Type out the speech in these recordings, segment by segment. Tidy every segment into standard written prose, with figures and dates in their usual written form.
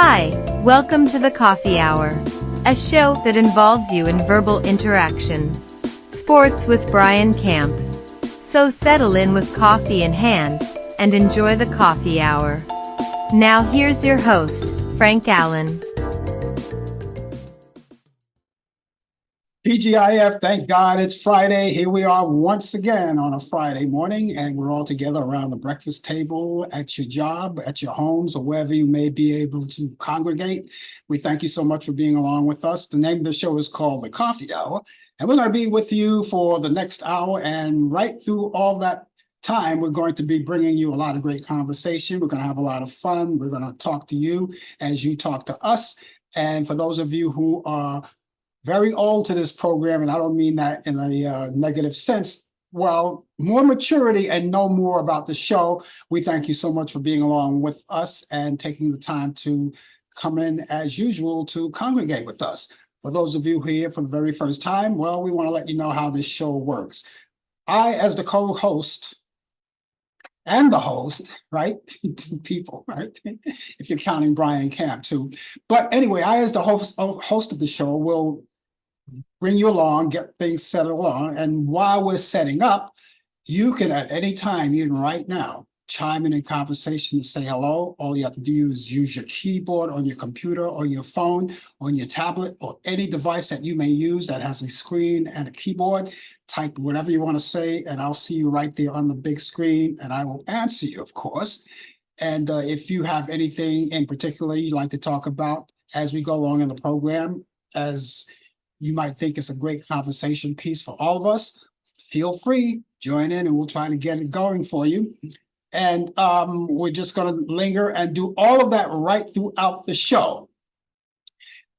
Hi, welcome to the Coffee Hour, a show that involves you in verbal interaction. Sports with Brian Camp. So settle in with coffee in hand and enjoy the Coffee Hour. Now here's your host, Frank Allan. TGIF, thank God it's Friday. Here we are once again on a Friday morning, and we're all together around the breakfast table at your job, at your homes, or wherever you may be able to congregate. We thank you so much for being along with us. The name of the show is called The Coffee Hour, and we're going to be with you for the next hour. And right through all that time, we're going to be bringing you a lot of great conversation. We're going to have a lot of fun. We're going to talk to you as you talk to us. And for those of you who are very old to this program, and I don't mean that in a negative sense, well, more maturity and know more about the show. We thank you so much for being along with us and taking the time to come in as usual to congregate with us. For those of you here for the very first time, well, we want to let you know how this show works. I, as the co-host and the host, right? Two people, right? If you're counting Brian Camp too. But anyway, I, as the host of the show, will bring you along, get things set along. And while we're setting up, you can at any time, even right now, chime in conversation and say hello. All you have to do is use your keyboard on your computer or your phone, on your tablet, or any device that you may use that has a screen and a keyboard. Type whatever you want to say, and I'll see you right there on the big screen, and I will answer you, of course. And if you have anything in particular you'd like to talk about as we go along in the program, as you might think it's a great conversation piece for all of us, feel free, join in, and we'll try to get it going for you. And we're just going to linger and do all of that right throughout the show.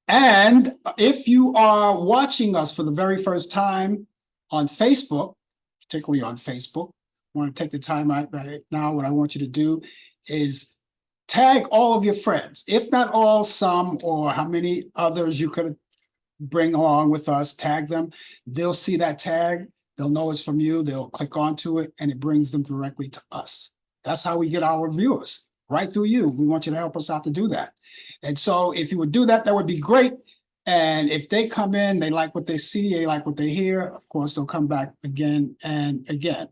And if you are watching us for the very first time on Facebook, particularly on Facebook, I want to take the time right now. What I want you to do is tag all of your friends, if not all, some, or how many others you could bring along with us. Tag them. They'll see that tag. They'll know it's from you. They'll click onto it, and it brings them directly to us. That's how we get our viewers, right through you. We want you to help us out to do that. And so if you would do that, that would be great. And if they come in, they like what they see, they like what they hear, of course, they'll come back again and again.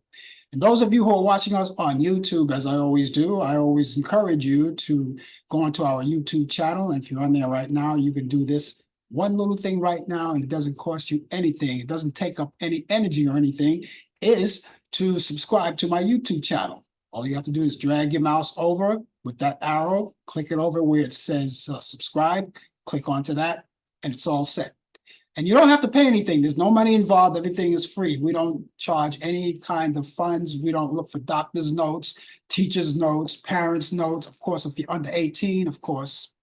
And those of you who are watching us on YouTube, as I always do, I always encourage you to go onto our YouTube channel. And if you're on there right now, you can do this one little thing right now, and it doesn't cost you anything. It doesn't take up any energy or anything, is to subscribe to my YouTube channel. All you have to do is drag your mouse over with that arrow, click it over where it says subscribe, click onto that, and it's all set. And you don't have to pay anything. There's no money involved. Everything is free. We don't charge any kind of funds. We don't look for doctor's notes, teacher's notes, parents' notes. Of course, if you're under 18, of course,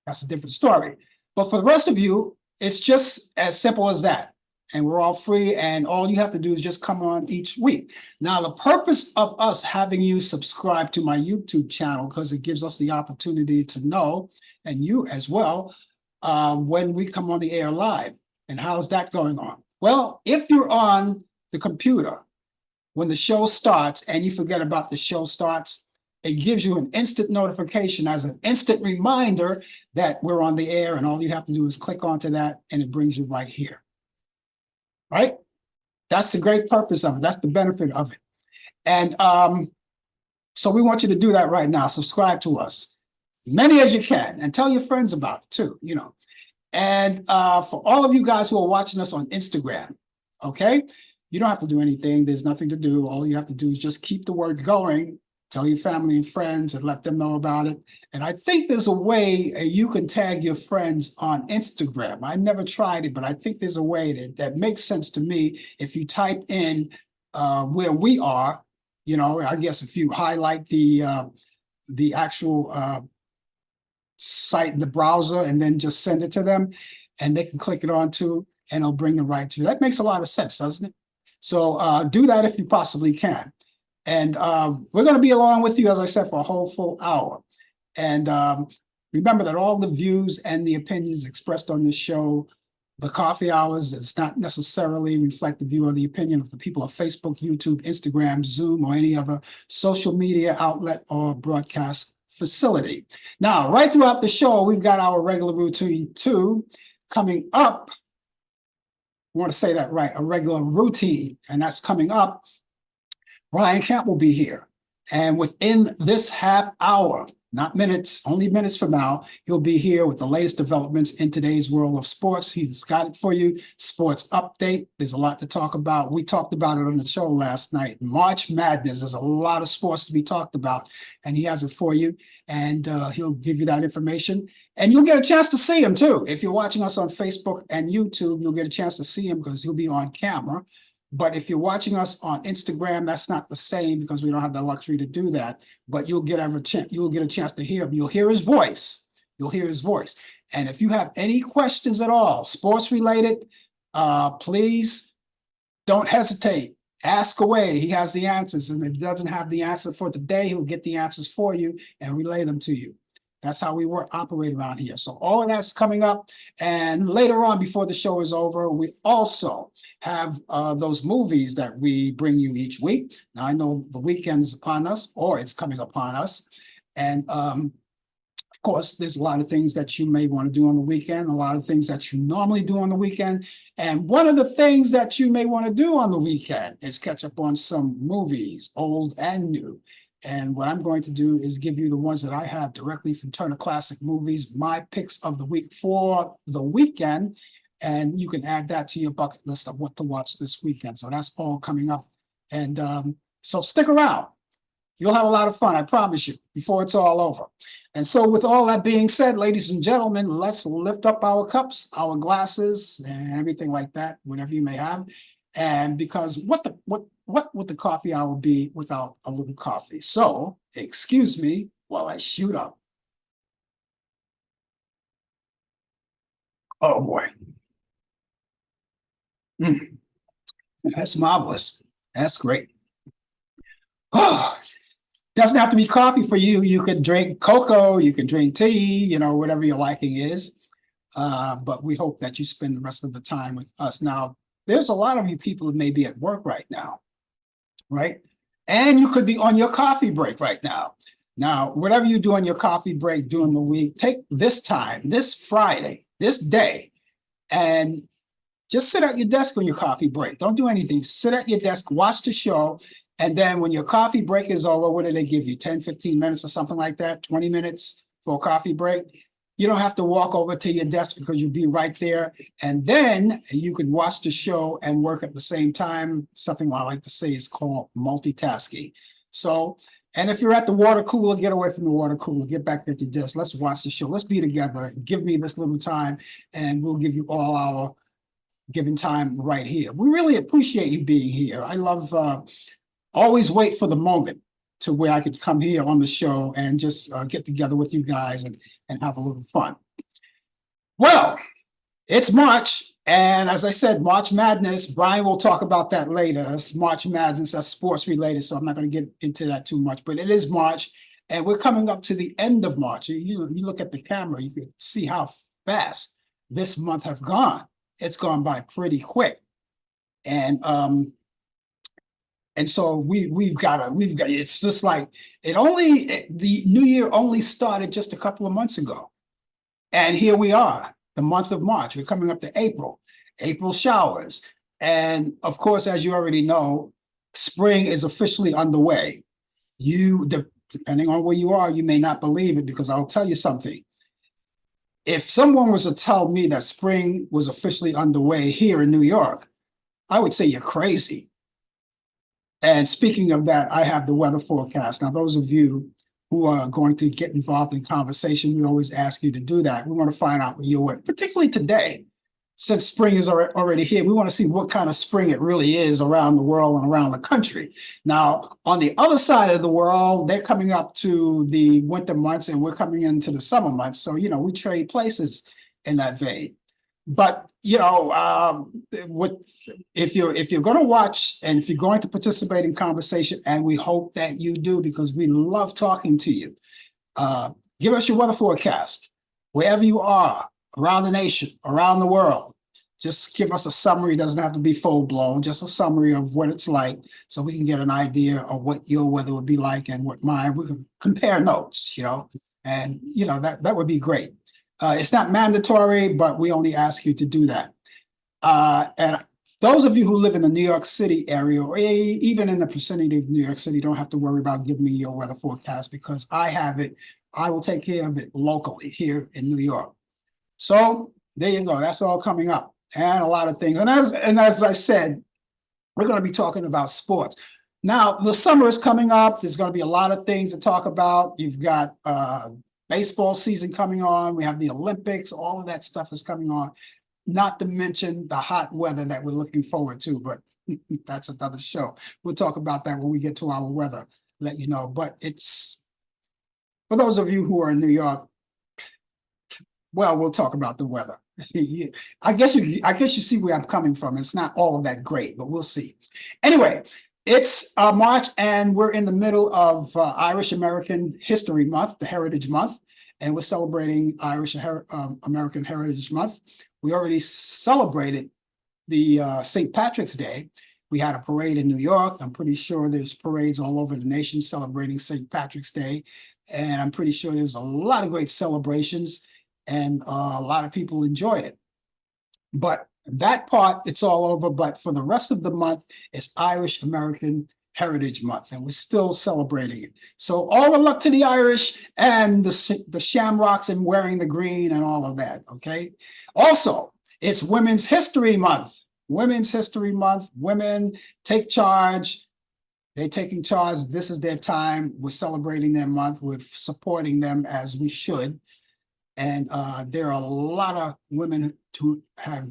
that's a different story. But for the rest of you, it's just as simple as that. And we're all free, and all you have to do is just come on each week. Now, the purpose of us having you subscribe to my YouTube channel, because it gives us the opportunity to know, and you as well, when we come on the air live. And how's that going on? Well, if you're on the computer when the show starts and you forget about the show starts, it gives you an instant notification as an instant reminder that we're on the air, and all you have to do is click onto that, and it brings you right here. Right? That's the great purpose of it. That's the benefit of it. And so we want you to do that right now. Subscribe to us, many as you can, and tell your friends about it too, you know. And for all of you guys who are watching us on Instagram, okay, you don't have to do anything. There's nothing to do. All you have to do is just keep the word going. Tell your family and friends and let them know about it. And I think there's a way you can tag your friends on Instagram. I never tried it, but I think there's a way that makes sense to me. If you type in where we are, you know, I guess if you highlight the actual site in the browser and then just send it to them, and they can click it on too, and it'll bring them right to you. That makes a lot of sense, doesn't it? So do that if you possibly can. And we're going to be along with you, as I said, for a whole full hour. And remember that all the views and the opinions expressed on this show, the coffee hours, does not necessarily reflect the view or the opinion of the people of Facebook, YouTube, Instagram, Zoom, or any other social media outlet or broadcast facility. Now, right throughout the show, we've got our regular routine too. Coming up, I want to say that right, a regular routine, and that's coming up. Brian Camp will be here. And within this half hour, not minutes, only minutes from now, he'll be here with the latest developments in today's world of sports. He's got it for you. Sports update. There's a lot to talk about. We talked about it on the show last night. March Madness. There's a lot of sports to be talked about, and he has it for you. And he'll give you that information. And you'll get a chance to see him too. If you're watching us on Facebook and YouTube, you'll get a chance to see him because he'll be on camera. But if you're watching us on Instagram, that's not the same because we don't have the luxury to do that. But you'll get a chance to hear him. You'll hear his voice. You'll hear his voice. And if you have any questions at all, sports related, please don't hesitate. Ask away. He has the answers. And if he doesn't have the answer for today, he'll get the answers for you and relay them to you. That's how we operate around here. So all of that's coming up. And later on, before the show is over, we also have those movies that we bring you each week. Now, I know the weekend is upon us, or it's coming upon us. And of course, there's a lot of things that you may want to do on the weekend, a lot of things that you normally do on the weekend. And one of the things that you may want to do on the weekend is catch up on some movies, old and new. And what I'm going to do is give you the ones that I have directly from Turner Classic Movies, my picks of the week for the weekend. And you can add that to your bucket list of what to watch this weekend. So that's all coming up. And so stick around. You'll have a lot of fun, I promise you, before it's all over. And so with all that being said, ladies and gentlemen, let's lift up our cups, our glasses, and everything like that, whatever you may have. And because what would the coffee hour be without a little coffee? So excuse me while I shoot up. Oh boy. That's marvelous. That's great. Oh, doesn't have to be coffee for you. You can drink cocoa, you can drink tea, you know, whatever your liking is. But we hope that you spend the rest of the time with us. Now, there's a lot of you people who may be at work right now, right? And you could be on your coffee break right now. Now, whatever you do on your coffee break during the week, take this time, this Friday, this day, and just sit at your desk on your coffee break. Don't do anything. Sit at your desk, watch the show. And then when your coffee break is over, what do they give you? 10, 15 minutes or something like that? 20 minutes for a coffee break? You don't have to walk over to your desk because you'll be right there. And then you could watch the show and work at the same time. Something I like to say is called multitasking. So, and if you're at the water cooler, get away from the water cooler, get back at your desk. Let's watch the show. Let's be together. Give me this little time and we'll give you all our given time right here. We really appreciate you being here. I love, always wait for the moment to where I could come here on the show and just get together with you guys and have a little fun. Well, it's March. And as I said, March Madness, Brian will talk about that later. It's March Madness, that's sports related, so I'm not going to get into that too much, but it is March and we're coming up to the end of March. You look at the camera, you can see how fast this month have gone. It's gone by pretty quick. And so we've got, it's just like, the new year only started just a couple of months ago. And here we are, the month of March. We're coming up to April showers. And of course, as you already know, spring is officially underway. Depending on where you are, you may not believe it because I'll tell you something. If someone was to tell me that spring was officially underway here in New York, I would say you're crazy. And speaking of that, I have the weather forecast. Now, those of you who are going to get involved in conversation, we always ask you to do that. We want to find out where you're at, particularly today. Since spring is already here, we want to see what kind of spring it really is around the world and around the country. Now, on the other side of the world, they're coming up to the winter months and we're coming into the summer months. So, you know, we trade places in that vein. But, you know, if you're going to watch and if you're going to participate in conversation, and we hope that you do because we love talking to you, give us your weather forecast wherever you are around the nation, around the world. just give us a summary. It doesn't have to be full blown, just a summary of what it's like so we can get an idea of what your weather would be like and what mine. We can compare notes, and that would be great. It's not mandatory, but we only ask you to do that. And those of you who live in the New York City area, or even in the vicinity of New York City, don't have to worry about giving me your weather forecast because I have it. I will take care of it locally here in New York. So there you go. That's all coming up, and a lot of things. And as I said, we're going to be talking about sports. Now, the summer is coming up. There's going to be a lot of things to talk about. You've got baseball season coming on. We have the Olympics. All of that stuff is coming on. Not to mention the hot weather that we're looking forward to, but that's another show. We'll talk about that when we get to our weather, let you know. But it's, for those of you who are in New York, well, we'll talk about the weather. I guess you see where I'm coming from. It's not all of that great, but we'll see. Anyway, it's March, and we're in the middle of Irish American History Month, the Heritage Month, and we're celebrating Irish American Heritage Month. We already celebrated the St. Patrick's Day. We had a parade in New York. I'm pretty sure there's parades all over the nation celebrating St. Patrick's Day. And I'm pretty sure there was a lot of great celebrations, and a lot of people enjoyed it. But that part, it's all over. But for the rest of the month, it's Irish American Heritage Month, and we're still celebrating it. So all the luck to the Irish and the Shamrocks and wearing the green and all of that, okay? Also, it's Women's History Month. Women's History Month. Women take charge. They're taking charge. This is their time. We're celebrating their month. We're supporting them as we should. And there are a lot of women who have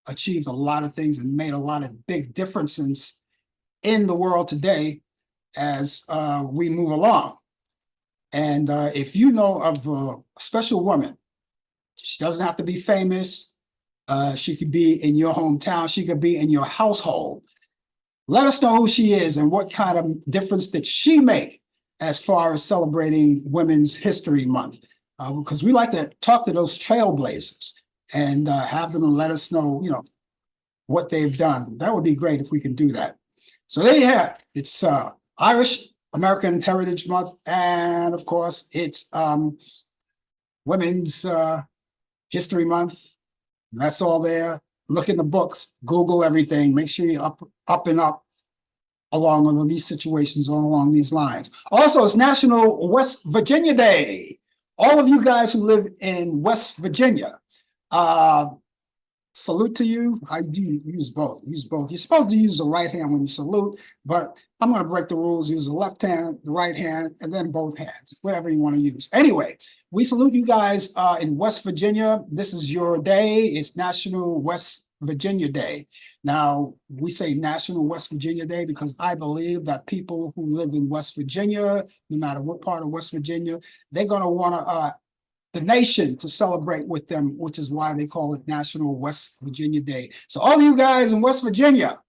achieved a lot of things and made a lot of big differences in the world today as we move along. And if you know of a special woman, she doesn't have to be famous. She could be in your hometown. She could be in your household. Let us know who she is and what kind of difference did she make as far as celebrating Women's History Month. Because we like to talk to those trailblazers and have them let us know, what they've done. That would be great if we can do that. So there you have it. It's Irish American Heritage Month, and of course, it's Women's History Month. That's all there. Look in the books, Google everything. Make sure you're up and up along with these situations, all along these lines. Also, it's National West Virginia Day. All of you guys who live in West Virginia, salute to you. I do use both. Use both. You're supposed to use the right hand when you salute, but I'm going to break the rules. Use the left hand, the right hand, and then both hands, whatever you want to use. Anyway, we salute you guys in West Virginia. This is your day. It's National West Virginia Day. Now, we say National West Virginia Day because I believe that people who live in West Virginia, no matter what part of West Virginia, they're going to want to the nation to celebrate with them, which is why they call it National West Virginia Day. So all of you guys in West Virginia,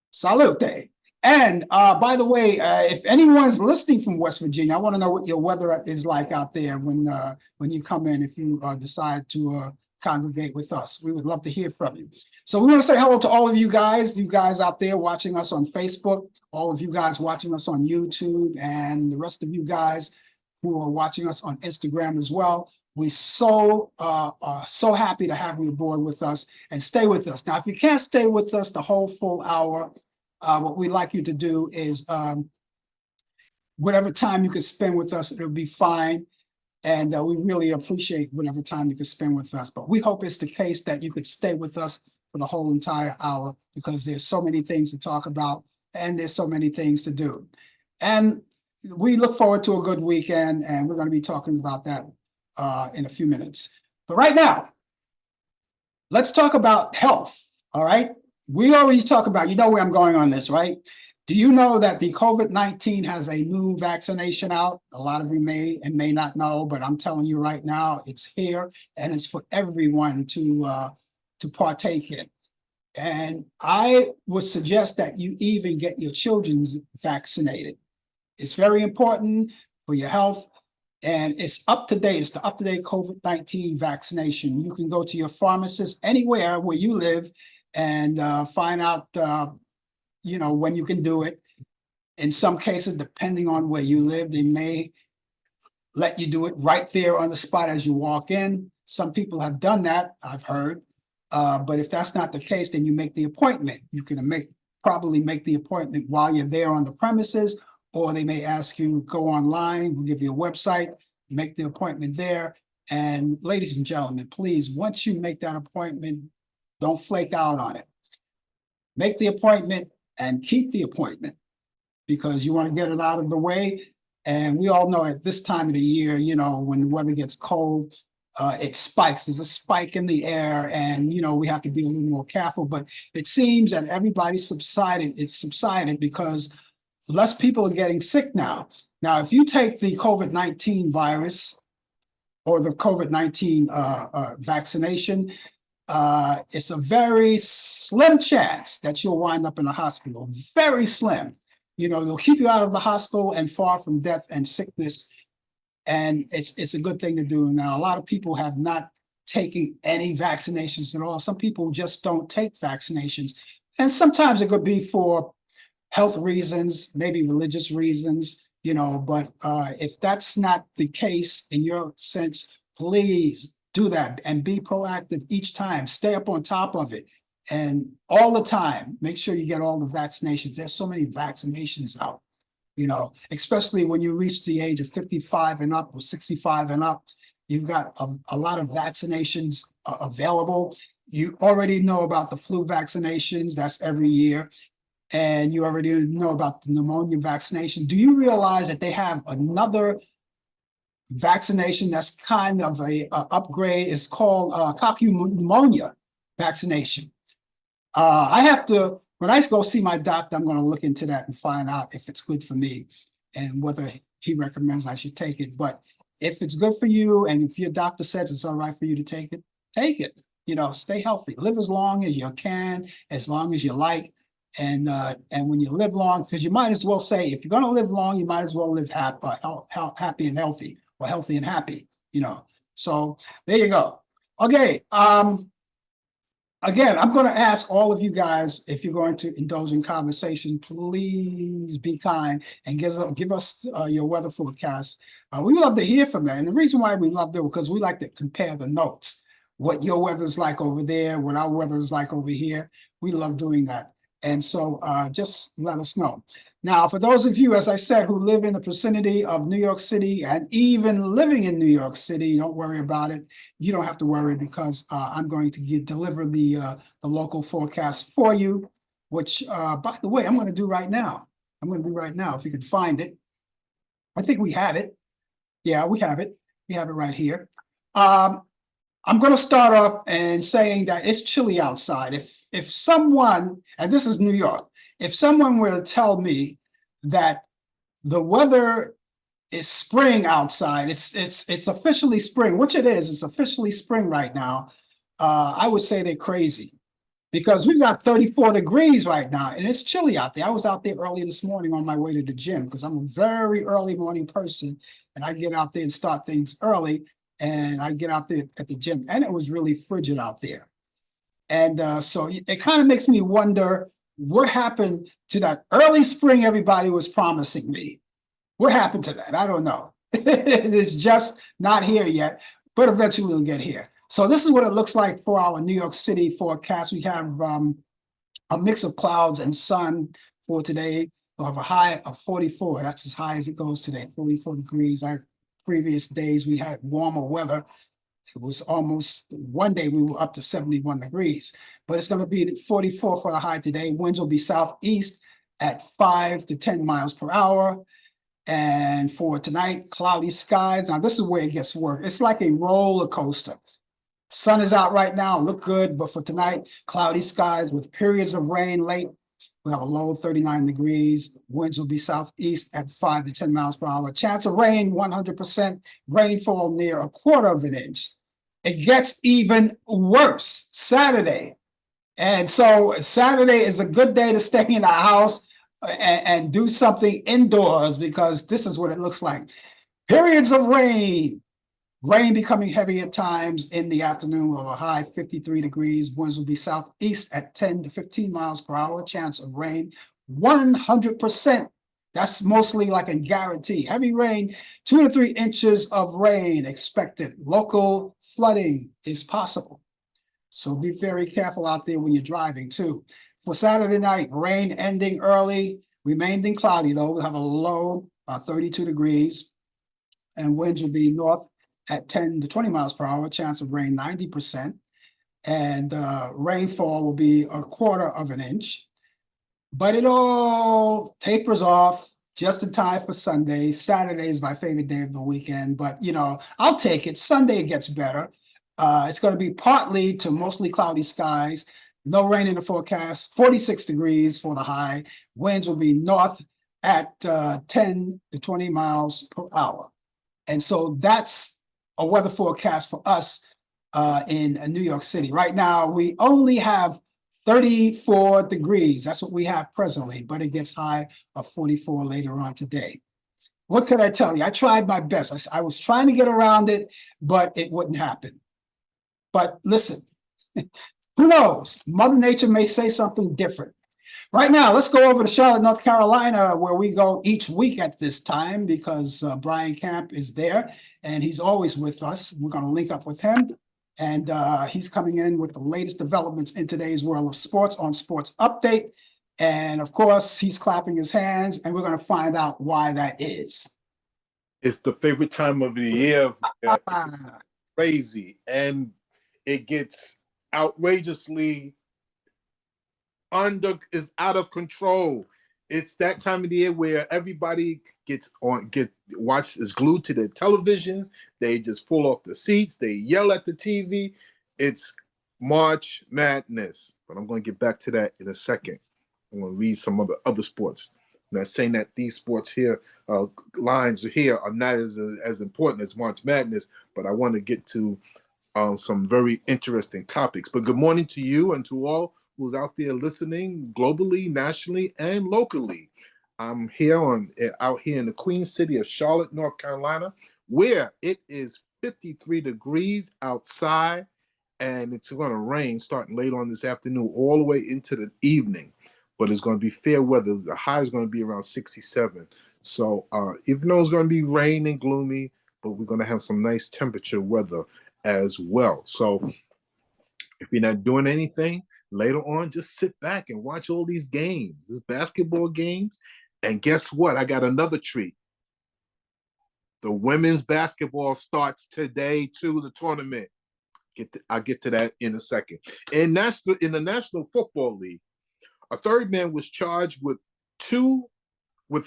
salute day. And by the way, if anyone's listening from West Virginia, I want to know what your weather is like out there when you come in, if you decide to congregate with us. We would love to hear from you. So we want to say hello to all of you guys out there watching us on Facebook, all of you guys watching us on YouTube, and the rest of you guys who are watching us on Instagram as well. We're so happy to have you aboard with us, and stay with us. Now, if you can't stay with us the whole full hour, what we'd like you to do is whatever time you can spend with us, it'll be fine. And we really appreciate whatever time you can spend with us. But we hope it's the case that you could stay with us for the whole entire hour, because there's so many things to talk about and there's so many things to do. And we look forward to a good weekend, and we're going to be talking about that in a few minutes. But right now, let's talk about health, all right? We already talk about, you know where I'm going on this, right? Do you know that the COVID-19 has a new vaccination out? A lot of you may and may not know, but I'm telling you right now, it's here, and it's for everyone to partake in. And I would suggest that you even get your children vaccinated. It's very important for your health. And it's up to date. It's the up-to-date COVID-19 vaccination. You can go to your pharmacist anywhere where you live and find out, when you can do it. In some cases, depending on where you live, they may let you do it right there on the spot as you walk in. Some people have done that, I've heard. But if that's not the case, then you make the appointment. You can probably make the appointment while you're there on the premises, or they may ask you go online. We'll give you a website, make the appointment there. And ladies and gentlemen, please, once you make that appointment, don't flake out on it. Make the appointment and keep the appointment, because you want to get it out of the way. And we all know at this time of the year, when the weather gets cold, it spikes. There's a spike in the air, and we have to be a little more careful. But it seems that everybody's subsided. It's subsided because less people are getting sick now. Now, if you take the COVID-19 virus or the COVID-19 vaccination, it's a very slim chance that you'll wind up in a hospital. Very slim. They'll keep you out of the hospital and far from death and sickness. And it's a good thing to do. Now, a lot of people have not taken any vaccinations at all. Some people just don't take vaccinations. And sometimes it could be for health reasons, maybe religious reasons, but if that's not the case in your sense, please do that and be proactive each time. Stay up on top of it. And all the time, make sure you get all the vaccinations. There's so many vaccinations out, especially when you reach the age of 55 and up or 65 and up. You've got a lot of vaccinations available. You already know about the flu vaccinations. That's every year. And you already know about the pneumonia vaccination. Do you realize that they have another vaccination that's kind of a upgrade? It's called cocky pneumonia vaccination. When I go see my doctor, I'm going to look into that and find out if it's good for me and whether he recommends I should take it. But if it's good for you and if your doctor says it's all right for you to take it, take it. Stay healthy. Live as long as you can, as long as you like. And when you live long, because you might as well say, if you're going to live long, you might as well live happy and healthy, or healthy and happy, So there you go. Okay. Again, I'm going to ask all of you guys, if you're going to indulge in conversation, please be kind and give us your weather forecast. We love to hear from that. And the reason why we love that is because we like to compare the notes, what your weather's like over there, what our weather is like over here. We love doing that. And so just let us know. Now, for those of you, as I said, who live in the vicinity of New York City and even living in New York City, don't worry about it. You don't have to worry, because I'm going to deliver the local forecast for you, which, by the way, I'm going to do right now. If you could find it. I think we had it. Yeah, we have it. We have it right here. I'm going to start off and saying that it's chilly outside. If someone, and this is New York, if someone were to tell me that the weather is spring outside, it's officially spring, which it is. It's officially spring right now. I would say they're crazy, because we've got 34 degrees right now and it's chilly out there. I was out there early this morning on my way to the gym, because I'm a very early morning person, and I get out there and start things early. And I get out there at the gym, and it was really frigid out there. And so it kind of makes me wonder what happened to that early spring everybody was promising me. What happened to that? I don't know. It's just not here yet, but eventually it'll get here. So this is what it looks like for our New York City forecast. We have a mix of clouds and sun for today. We'll have a high of 44. That's as high as it goes today, 44 degrees. Previous days we had warmer weather. It was almost one day we were up to 71 degrees, but it's going to be 44 for the high today. Winds will be southeast at 5 to 10 miles per hour. And for tonight, cloudy skies. Now this is where it gets worse. It's like a roller coaster. Sun is out right now, look good, but for tonight, cloudy skies with periods of rain late. We'll have a low of 39 degrees. Winds will be southeast at 5 to 10 miles per hour. Chance of rain, 100%. Rainfall near a quarter of an inch. It gets even worse Saturday. And so Saturday is a good day to stay in the house and do something indoors, because this is what it looks like. Periods of rain. Rain becoming heavy at times in the afternoon with a high 53 degrees. Winds will be southeast at 10 to 15 miles per hour. Chance of rain 100%. That's mostly like a guarantee. Heavy rain, 2 to 3 inches of rain expected. Local flooding is possible. So be very careful out there when you're driving too. For Saturday night, rain ending early, remaining cloudy though. We'll have a low 32 degrees and winds will be north at 10 to 20 miles per hour, chance of rain 90%, and rainfall will be a quarter of an inch. But it all tapers off just in time for Sunday. Saturday is my favorite day of the weekend, but I'll take it. Sunday gets better. It's going to be partly to mostly cloudy skies. No rain in the forecast. 46 degrees for the high. Winds will be north at 10 to 20 miles per hour. And so that's a weather forecast for us in New York City. Right now, we only have 34 degrees. That's what we have presently, but it gets high of 44 later on today. What could I tell you? I tried my best. I was trying to get around it, but it wouldn't happen. But listen, who knows? Mother Nature may say something different. Right now, let's go over to Charlotte, North Carolina, where we go each week at this time because Brian Camp is there and he's always with us. We're going to link up with him. And he's coming in with the latest developments in today's world of sports on Sports Update. And of course, he's clapping his hands and we're going to find out why that is. It's the favorite time of the year. It's crazy. And it gets outrageously is out of control. It's that time of the year where everybody is glued to their televisions. They just fall off the seats. They yell at the TV. It's March Madness. But I'm going to get back to that in a second. I'm going to read some of the other sports. I'm not saying that these sports here, lines here are not as important as March Madness, but I want to get to some very interesting topics. But good morning to you and to all who's out there listening globally, nationally, and locally. I'm out here in the Queen City of Charlotte, North Carolina, where it is 53 degrees outside, and it's going to rain starting late on this afternoon all the way into the evening. But it's going to be fair weather. The high is going to be around 67. So even though it's going to be rain and gloomy, but we're going to have some nice temperature weather as well. So if you're not doing anything, later on, just sit back and watch all these games, these basketball games. And guess what? I got another treat. The women's basketball starts today too, the tournament. I'll get to that in a second. In the National Football League, a third man was charged with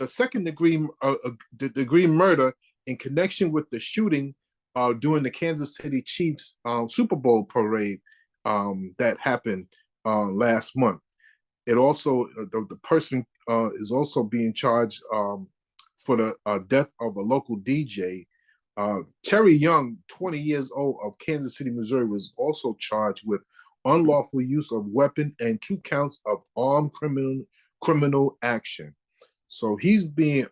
a second degree murder in connection with the shooting during the Kansas City Chiefs Super Bowl parade that happened last month. It also the person is also being charged for the death of a local DJ. Terry Young, 20 years old, of Kansas City, Missouri, was also charged with unlawful use of weapon and 2 counts of armed criminal action. So he's being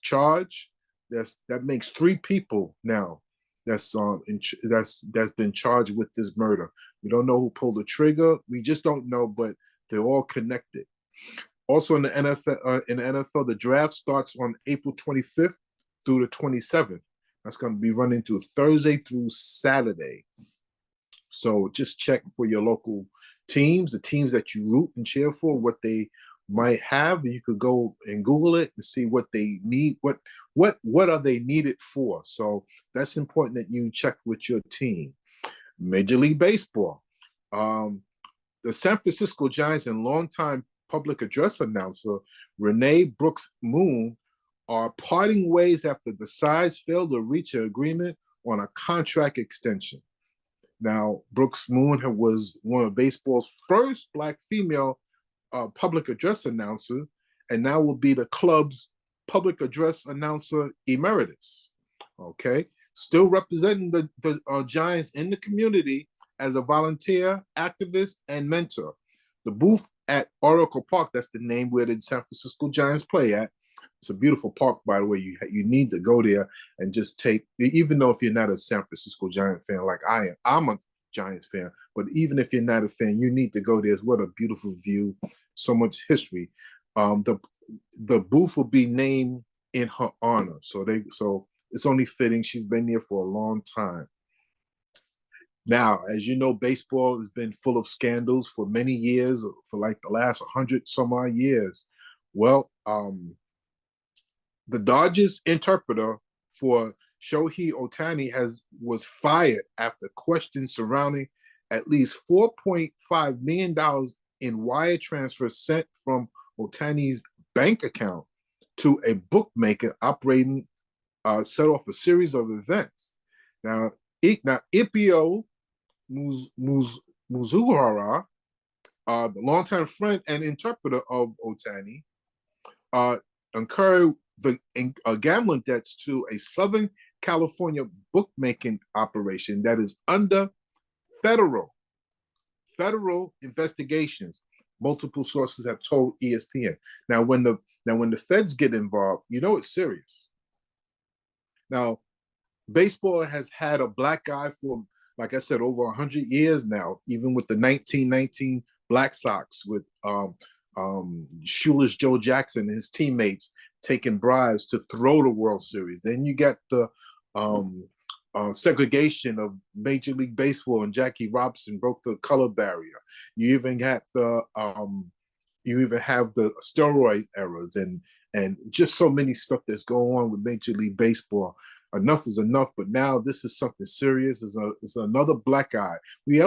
charged. That makes 3 people now that's been charged with this murder. We don't know who pulled the trigger. We just don't know, but they're all connected. Also in the NFL, the draft starts on April 25th through the 27th. That's going to be running through Thursday through Saturday. So just check for your local teams, the teams that you root and cheer for, what they might have. You could go and Google it and see what they need, what are they needed for. So that's important that you check with your team. Major League Baseball. The San Francisco Giants and longtime public address announcer Renee Brooks Moon are parting ways after the sides failed to reach an agreement on a contract extension. Now, Brooks Moon was one of baseball's first Black female public address announcer, and now will be the club's public address announcer emeritus. Okay, still representing the Giants in the community as a volunteer, activist, and mentor. The booth at Oracle Park, that's the name where the San Francisco Giants play at, It's a beautiful park, by the way. You need to go there and just take, even though if you're not a San Francisco Giant fan like I am, I'm a Giants fan, but even if you're not a fan, you need to go there. What a beautiful view, so much history. The booth will be named in her honor, so it's only fitting. She's been there for a long time. Now, as you know, baseball has been full of scandals for many years, for like the last 100 some odd years. Well, the Dodgers interpreter for Shohei Ohtani was fired after questions surrounding at least $4.5 million in wire transfers sent from Ohtani's bank account to a bookmaker operating set off a series of events. Now Ipio Muzuhara, the longtime friend and interpreter of Ohtani, incurred the gambling debts to a Southern California bookmaking operation that is under federal investigations. Multiple sources have told ESPN. Now, when the feds get involved, you know it's serious. Now, baseball has had a black guy for, like I said, over 100 years now, even with the 1919 Black Sox with Shoeless Joe Jackson and his teammates taking bribes to throw the World Series. Then you got the segregation of Major League Baseball, and Jackie Robinson broke the color barrier. You even have the steroid eras and just so many stuff that's going on with Major League Baseball. Enough is enough, but now this is something serious. It's another black eye. We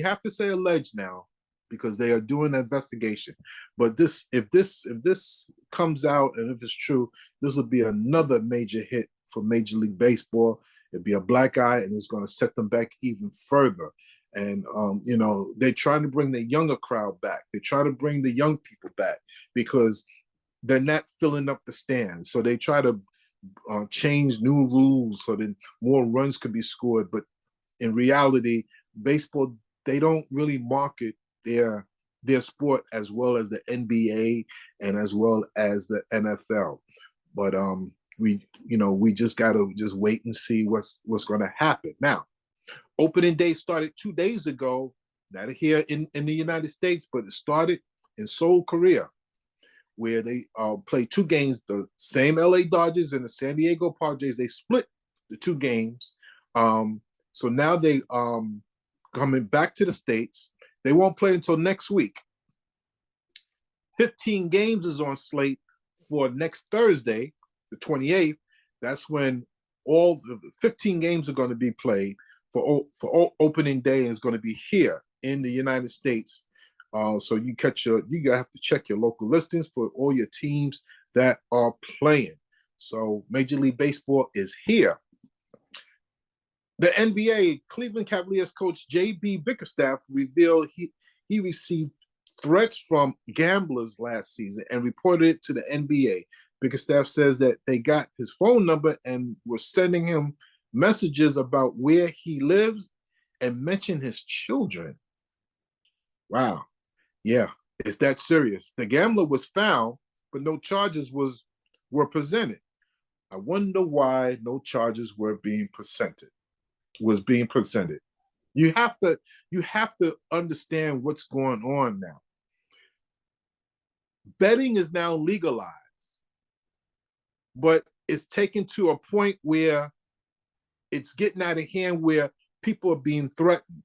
have to say alleged now because they are doing an investigation. But if this comes out and if it's true, this will be another major hit for Major League Baseball. It'd be a black eye, and it's going to set them back even further. And they're trying to bring the younger crowd back. They're trying to bring the young people back because they're not filling up the stands. So they try to change new rules so that more runs could be scored. But in reality, baseball, they don't really market their sport as well as the NBA and as well as the NFL. But we just gotta just wait and see what's going to happen. Now, opening day started 2 days ago, not here in the United States, but it started in Seoul, Korea, where they played 2 games. The same LA Dodgers and the San Diego Padres, they split the 2 games. So now they coming back to the States. They won't play until next week. 15 games is on slate for next Thursday, the 28th. That's when all the 15 games are going to be played for opening day, and is going to be here in the United States. So you have to check your local listings for all your teams that are playing. So Major League Baseball is here. The NBA, Cleveland Cavaliers coach J.B. Bickerstaff revealed he received threats from gamblers last season and reported it to the NBA. Bickerstaff says that they got his phone number and were sending him messages about where he lives and mentioned his children. Wow. Yeah, it's that serious. The gambler was found, but no charges were presented. I wonder why no charges were being presented. You have to understand what's going on now. Betting is now legalized, but it's taken to a point where it's getting out of hand, where people are being threatened.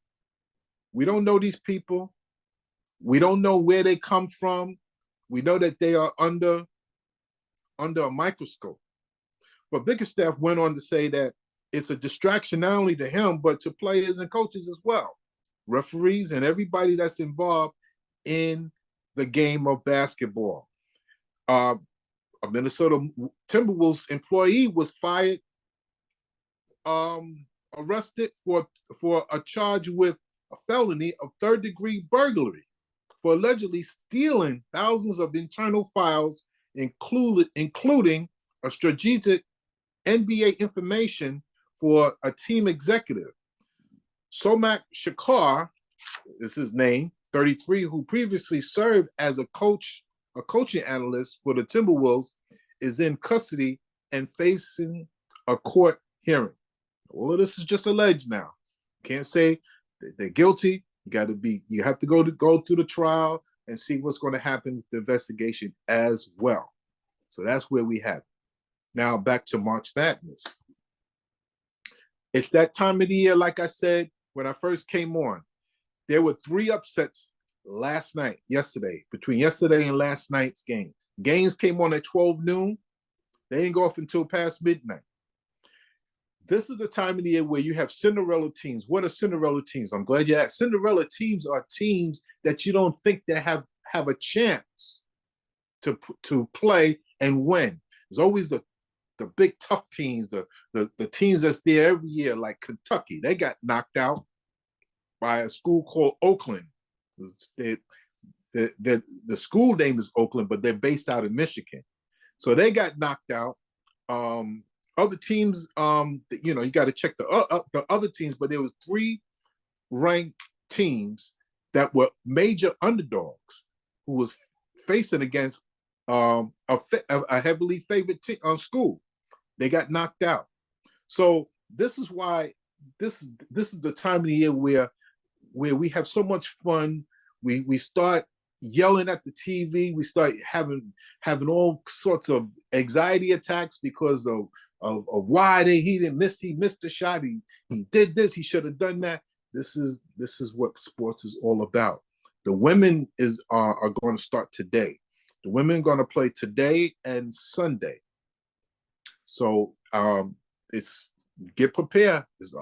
We don't know these people. We don't know where they come from. We know that they are under a microscope. But Bickerstaff went on to say that it's a distraction not only to him, but to players and coaches as well, referees and everybody that's involved in the game of basketball. A Minnesota Timberwolves employee was fired, arrested for a charge with a felony of third-degree burglary for allegedly stealing thousands of internal files, including a strategic NBA information for a team executive. Somak Shakar is his name, 33, who previously served as a coaching analyst for the Timberwolves, is in custody and facing a court hearing. All of this is just alleged now. Can't say they're guilty. You have to go through the trial and see what's going to happen with the investigation as well. So that's where we have it. Now back to March Madness. It's that time of the year, like I said, when I first came on. There were 3 upsets yesterday, between yesterday and last night's game. Games came on at 12 noon. They didn't go off until past midnight. This is the time of the year where you have Cinderella teams. What are Cinderella teams? I'm glad you asked. Cinderella teams are teams that you don't think they have a chance to play and win. There's always the big tough teams, the teams that's there every year, like Kentucky. They got knocked out by a school called Oakland. The school name is Oakland, but they're based out of Michigan. So they got knocked out. Other teams, you got to check the other teams, but there was 3 ranked teams that were major underdogs who was facing against a heavily favored school. They got knocked out. So this is why this is the time of the year where we have so much fun. We start yelling at the TV. We start having all sorts of anxiety attacks because of why he missed the shot. He did this. He should have done that. This is what sports is all about. The women are going to start today. The women are going to play today and Sunday. So it's get prepared. There's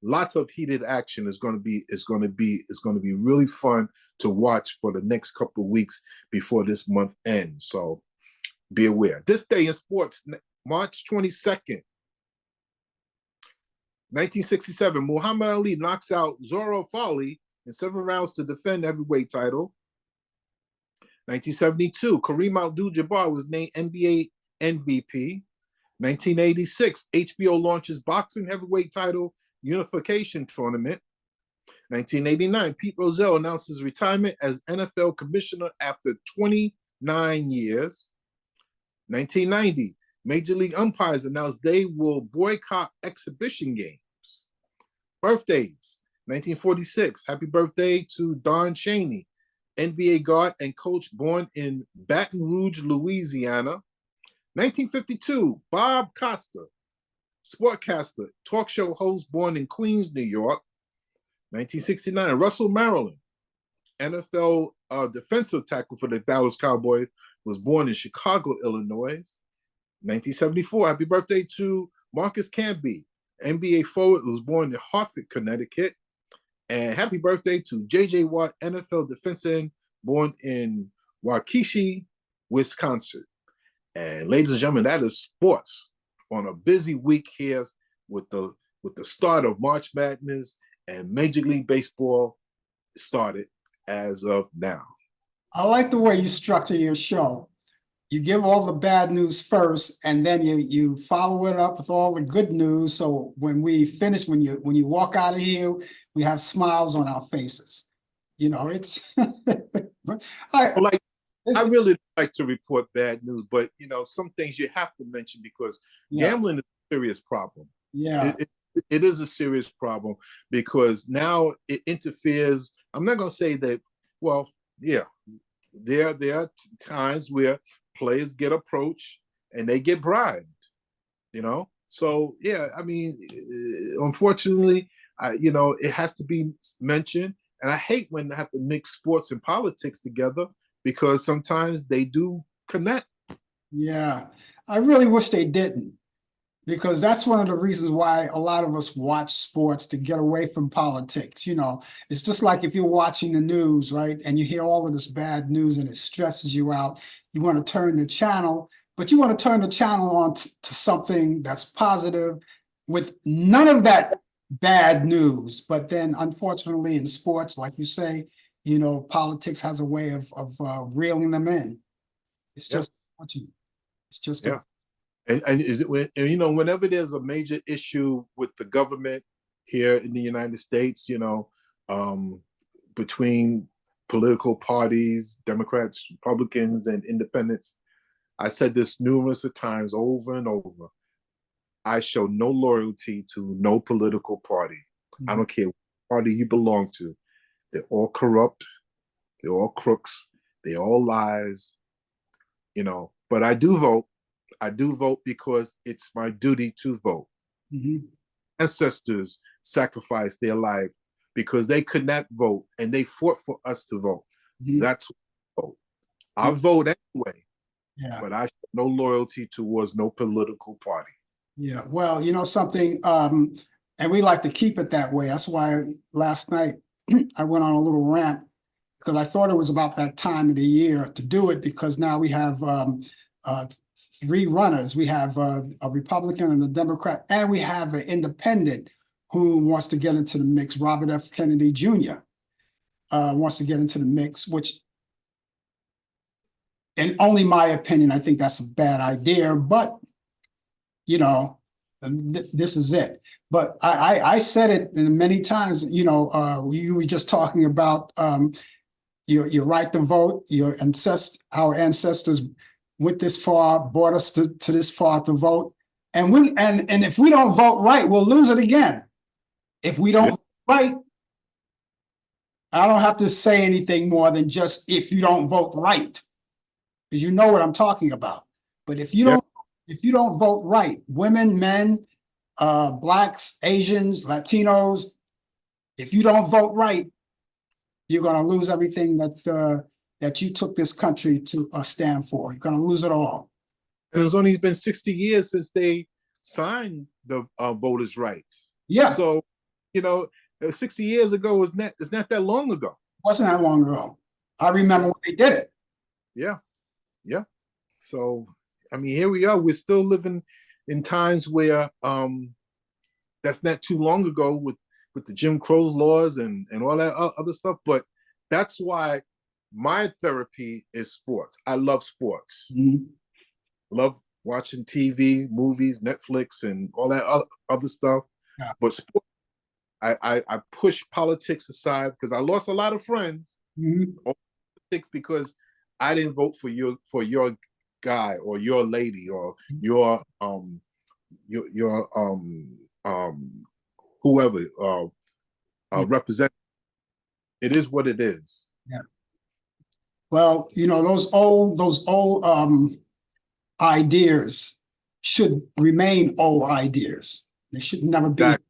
lots of heated action. It's going to be really fun to watch for the next couple of weeks before this month ends. So be aware. This day in sports, March 22nd, 1967, Muhammad Ali knocks out Zora Fali in 7 rounds to defend the heavyweight title. 1972, Kareem Abdul-Jabbar was named NBA MVP. 1986, HBO launches boxing heavyweight title unification tournament. 1989, Pete Rozelle announces retirement as NFL commissioner after 29 years. 1990, Major League umpires announced they will boycott exhibition games. Birthdays, 1946, happy birthday to Don Chaney, NBA guard and coach born in Baton Rouge, Louisiana. 1952, Bob Costa, sportcaster, talk show host born in Queens, New York. 1969, Russell Maryland, NFL defensive tackle for the Dallas Cowboys, was born in Chicago, Illinois. 1974, happy birthday to Marcus Camby, NBA forward, who was born in Hartford, Connecticut. And happy birthday to J.J. Watt, NFL defensive end, born in Waukesha, Wisconsin. And ladies and gentlemen, that is sports on a busy week here with the start of March Madness and Major League Baseball started as of now. I like the way you structure your show. You give all the bad news first, and then you follow it up with all the good news. So when we finish, when you walk out of here, we have smiles on our faces. It's I really like to report bad news, but some things you have to mention because gambling is a serious problem. Yeah, it is a serious problem because now it interferes. I'm not going to say that. Well, yeah, there are times where players get approached and they get bribed. So yeah, I mean, unfortunately, it has to be mentioned, and I hate when they have to mix sports and politics together because sometimes they do connect. Yeah, I really wish they didn't, because that's one of the reasons why a lot of us watch sports, to get away from politics. It's just like if you're watching the news, right, and you hear all of this bad news and it stresses you out, you want to turn the channel, but you want to turn the channel on to something that's positive with none of that bad news. But then unfortunately in sports, like you say, politics has a way of reeling them in. It's just unfortunate. It's just And is it whenever there's a major issue with the government here in the United States, between political parties, Democrats, Republicans, and independents, I said this numerous of times over and over. I show no loyalty to no political party. I don't care what party you belong to. They're all corrupt. They're all crooks. They're all lies. But I do vote. I do vote because it's my duty to vote. Ancestors sacrificed their life because they could not vote, and they fought for us to vote. That's what I vote. I vote anyway, but I show no loyalty towards no political party. Yeah, well, something, and we like to keep it that way. That's why last night I went on a little rant, because I thought it was about that time of the year to do it, because now we have three runners. We have a Republican and a Democrat, and we have an independent who wants to get into the mix. Robert F. Kennedy Jr. Wants to get into the mix, which, in only my opinion, I think that's a bad idea, but this is it. But I said it many times, you were just talking about your right to vote, our ancestors went this far, brought us to this far to vote. And if we don't vote right, we'll lose it again. If we don't vote right, I don't have to say anything more than just if you don't vote right, because you know what I'm talking about. But if you don't vote right, women, men, Blacks, Asians, Latinos, if you don't vote right, you're going to lose everything that you took this country to stand for. You're going to lose it all. And it's only been 60 years since they signed the voters' rights. Yeah. So, 60 years ago it's not that long ago. It wasn't that long ago. I remember when they did it. Yeah. Yeah. So, here we are. We're still living in times where that's not too long ago with the Jim Crow laws and all that other stuff. But that's why my therapy is sports. I love sports. Love watching TV, movies, Netflix, and all that other stuff. Yeah. But sports, I push politics aside because I lost a lot of friends because I didn't vote for your guy or your lady or your whoever represent. It is what it is. Yeah. Well, those old ideas should remain old ideas. They should never be. Exactly.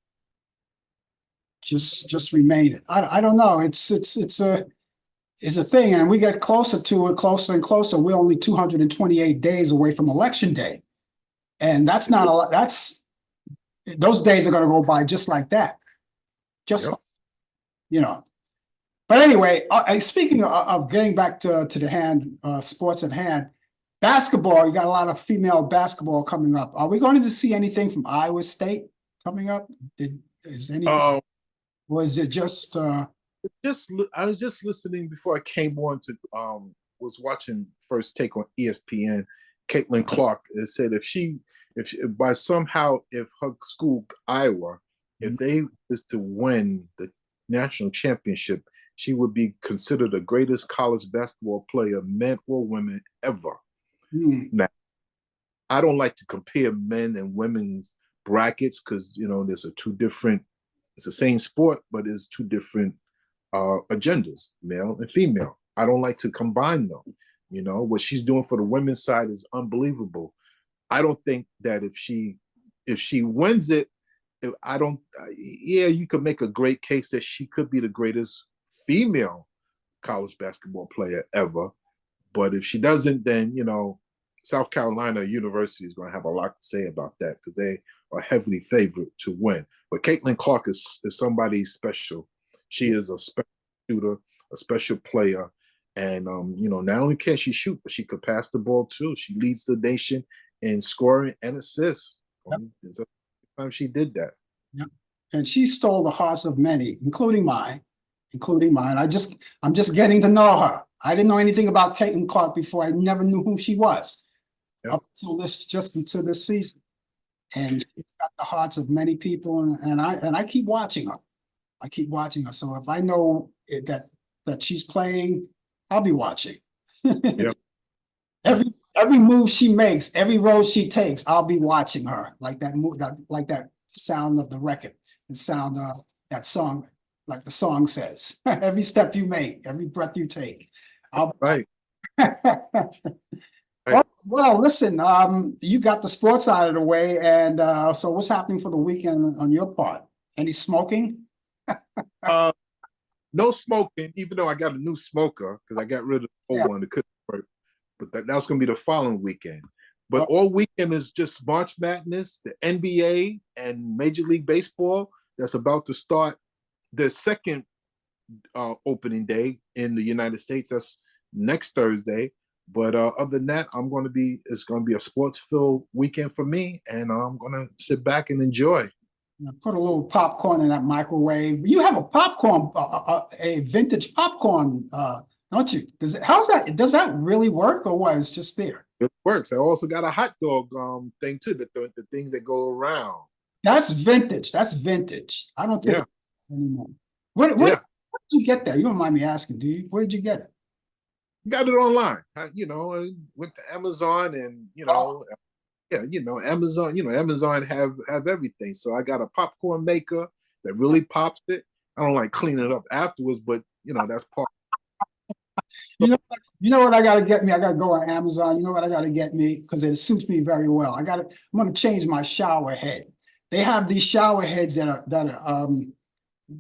Just remain it. I don't know. It's a thing, and we get closer to it, closer and closer. We're only 228 days away from Election Day, and that's not a lot. Those days are going to go by just like that. But anyway, speaking of getting back to the sports at hand, basketball. You got a lot of female basketball coming up. Are we going to see anything from Iowa State coming up? Is anything? Or is it just? I was just listening before I came on to was watching First Take on ESPN. Caitlin Clark said if by somehow if her school Iowa, if they was to win the national championship, she would be considered the greatest college basketball player, men or women, ever. Now, I don't like to compare men and women's brackets because there's it's the same sport, but it's two different agendas, male and female. I don't like to combine them. What she's doing for the women's side is unbelievable. I don't think that if she wins it, you could make a great case that she could be the greatest female college basketball player ever. But if she doesn't, then, South Carolina University is going to have a lot to say about that because they are heavily favored to win. But Caitlin Clark is somebody special. She is a special shooter, a special player. And, not only can she shoot, but she could pass the ball too. She leads the nation in scoring and assists. Yep. It's the time she did that. Yep. And she stole the hearts of many, including mine. I'm just getting to know her. I didn't know anything about Caitlin Clark before. I never knew who she was up until this season. And she's got the hearts of many people, and I keep watching her. So if I know that she's playing, I'll be watching. Yep. every move she makes, every road she takes, I'll be watching her like that move, like that sound of the record, the sound of that song, like the song says. Every step you make, every breath you take, I'll. Right. Well, listen, you got the sports out of the way, and so what's happening for the weekend on your part? Any smoking? Uh, no smoking, even though I got a new smoker because I got rid of the old Yeah. one that couldn't work. But that's going to be the following weekend. But all weekend is just March Madness, the NBA and Major League Baseball that's about to start the second opening day in the United States. That's next Thursday. But other than that, it's going to be a sports filled weekend for me, and I'm going to sit back and enjoy. Put a little popcorn in that microwave. You have a popcorn, a vintage popcorn, don't you? How's that? Does that really work, or what? It's just there. It works. I also got a hot dog thing too. The things that go around. That's vintage. That's vintage. I don't think anymore. Where did you get that? You don't mind me asking, do you? Where did you get it? Got it online. I went to Amazon and Amazon. Amazon have everything. So I got a popcorn maker that really pops it. I don't like cleaning it up afterwards, but that's part. You know what I got to get me? I got to go on Amazon. You know what I got to get me because it suits me very well. I'm going to change my shower head. They have these shower heads that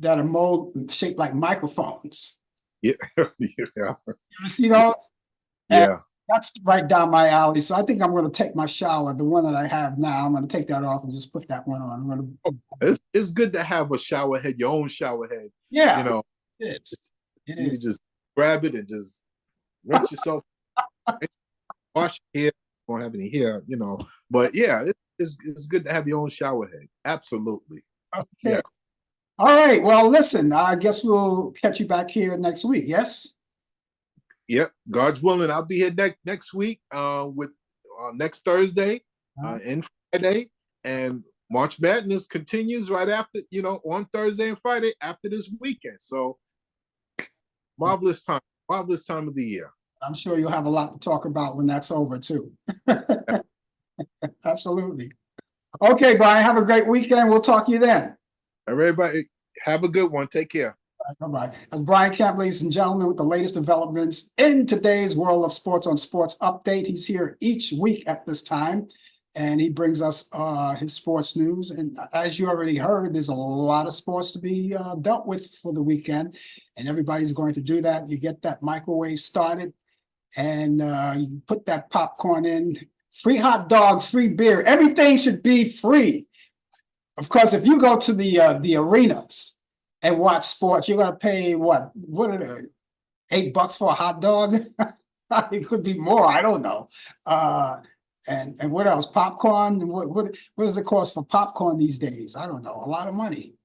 are mold shaped like microphones. Yeah, yeah. You see those? Yeah. That's right down my alley. So I think I'm going to take my shower, the one that I have now. I'm going to take that off and just put that one on. It's good to have a shower head, your own shower head. Yeah, it is. You can just grab it and just rinse yourself, wash your hair. Don't have any hair, But yeah, it's good to have your own shower head. Absolutely. Okay. Yeah. All right. Well, listen. I guess we'll catch you back here next week. Yes. Yep, God's willing, I'll be here next week with next Thursday and Friday, and March Madness continues right after, on Thursday and Friday after this weekend. So marvelous time of the year. I'm sure you'll have a lot to talk about when that's over too. Absolutely. Okay, Brian, have a great weekend. We'll talk to you then. Everybody, have a good one. Take care. Bye-bye. That's Brian Camp, ladies and gentlemen, with the latest developments in today's world of sports on Sports Update. He's here each week at this time, and he brings us his sports news. And as you already heard, there's a lot of sports to be dealt with for the weekend, and everybody's going to do that. You get that microwave started, and you put that popcorn in. Free hot dogs, free beer. Everything should be free. Of course, if you go to the arenas and watch sports, you're gonna pay what are they, $8 for a hot dog? It could be more, I don't know. And what else? Popcorn. What does it cost for popcorn these days? I don't know. A lot of money.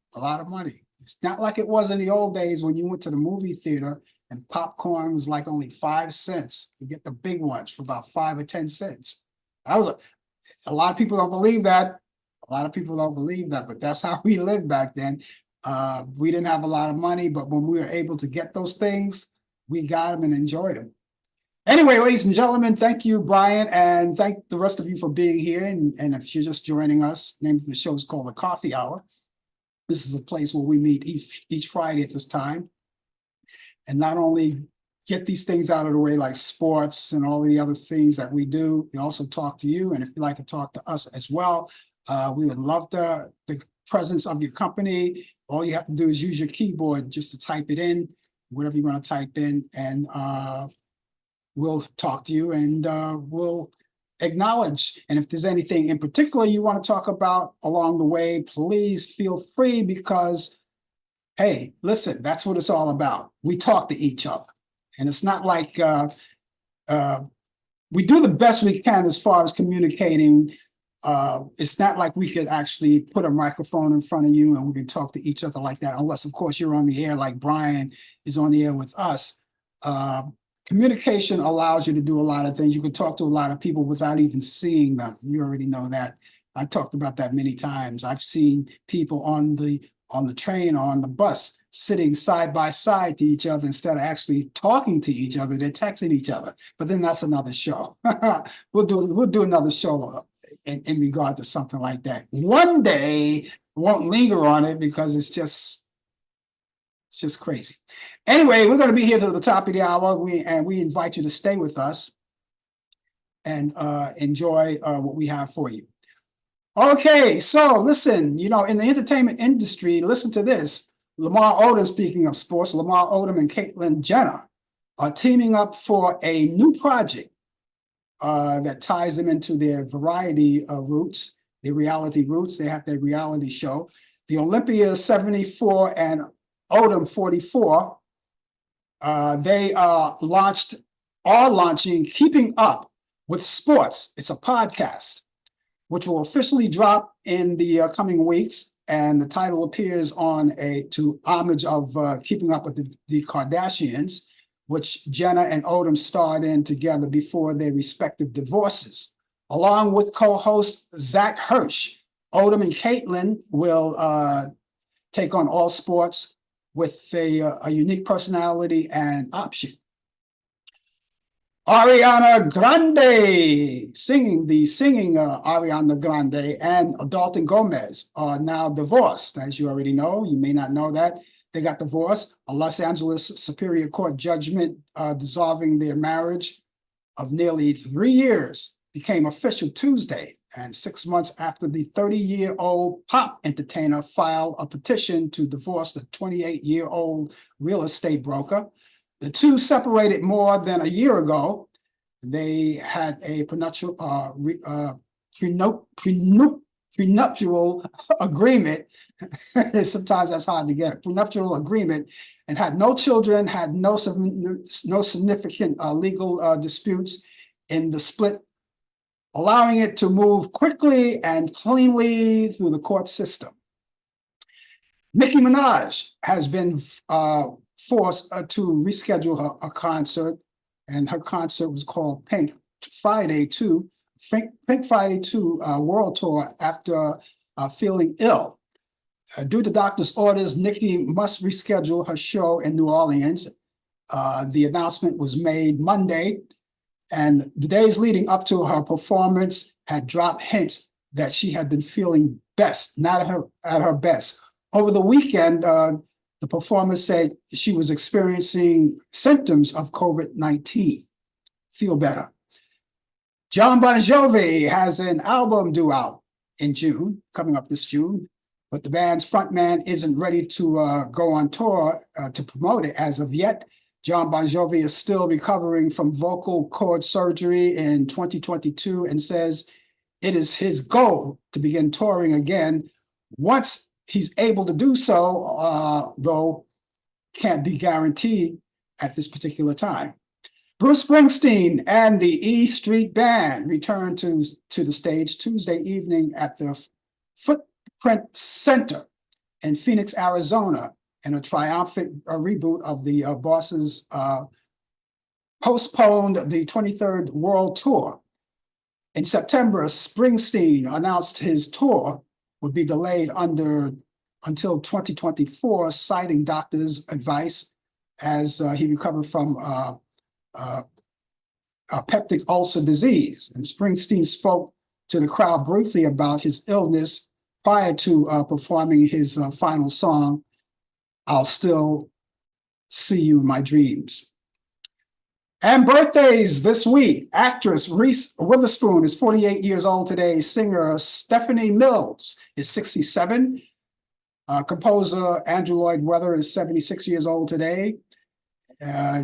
It's not like it was in the old days when you went to the movie theater and popcorn was like only 5 cents. You get the big ones for about 5 or 10 cents. That was a lot of people don't believe that. But that's how we lived back then. We didn't have a lot of money, but when we were able to get those things, we got them and enjoyed them. Anyway, ladies and gentlemen, thank you, Brian, and thank the rest of you for being here. And if you're just joining us, the name of the show is called The Coffee Hour. This is a place where we meet each Friday at this time, and not only get these things out of the way like sports and all of the other things that we do, we also talk to you. And if you'd like to talk to us as well, we would love the presence of your company. All you have to do is use your keyboard just to type it in, whatever you want to type in, and we'll talk to you and we'll acknowledge. And if there's anything in particular you want to talk about along the way, please feel free, because, hey, listen, that's what it's all about. We talk to each other. And it's not like we do the best we can as far as communicating. It's not like we could actually put a microphone in front of you and we can talk to each other like that, unless, of course, you're on the air like Brian is on the air with us. Communication allows you to do a lot of things. You can talk to a lot of people without even seeing them. You already know that. I talked about that many times. I've seen people on the on the train or on the bus, sitting side by side to each other instead of actually talking to each other. They're texting each other. But then that's another show. We'll do another show in regard to something like that. One day, won't linger on it because it's just crazy. Anyway, we're going to be here till the top of the hour. We invite you to stay with us and enjoy what we have for you. Okay, so listen, in the entertainment industry, listen to this. Lamar Odom, speaking of sports, Lamar Odom and Caitlyn Jenner are teaming up for a new project that ties them into their variety roots, their reality roots. They have their reality show. The Olympia 74 and Odom 44, they are launching Keeping Up with Sports. It's a podcast, which will officially drop in the coming weeks. And the title appears to homage of Keeping Up with the Kardashians, which Jenner and Odom starred in together before their respective divorces. Along with co-host Zach Hirsch, Odom and Caitlyn will take on all sports with a unique personality and option. Ariana Grande, singing Ariana Grande and Dalton Gomez are now divorced. As you already know, you may not know that. They got divorced. A Los Angeles Superior Court judgment dissolving their marriage of nearly 3 years became official Tuesday. And 6 months after the 30-year-old pop entertainer filed a petition to divorce the 28-year-old real estate broker, the two separated more than a year ago. They had a prenuptial agreement. Sometimes that's hard to get. A prenuptial agreement, and had no children, had no significant legal disputes in the split, allowing it to move quickly and cleanly through the court system. Nicki Minaj has been forced to reschedule her concert, and her concert was called Pink Friday 2 World Tour after feeling ill. Due to doctor's orders, Nicki must reschedule her show in New Orleans. The announcement was made Monday, and the days leading up to her performance had dropped hints that she had been feeling not at her best. Over the weekend, the performer said she was experiencing symptoms of COVID-19. Feel better. Jon Bon Jovi has an album due out in June, coming up this June, but the band's frontman isn't ready to go on tour to promote it as of yet. Jon Bon Jovi is still recovering from vocal cord surgery in 2022 and says it is his goal to begin touring again once he's able to do so, though can't be guaranteed at this particular time. Bruce Springsteen and the E Street Band returned to the stage Tuesday evening at the Footprint Center in Phoenix, Arizona, in a triumphant reboot of the Boss's postponed the 23rd World Tour. In September, Springsteen announced his tour would be delayed until 2024, citing doctors' advice as he recovered from peptic ulcer disease. And Springsteen spoke to the crowd briefly about his illness prior to performing his final song, I'll Still See You in My Dreams. And birthdays this week. Actress Reese Witherspoon is 48 years old today. Singer Stephanie Mills is 67. Composer Andrew Lloyd Webber is 76 years old today.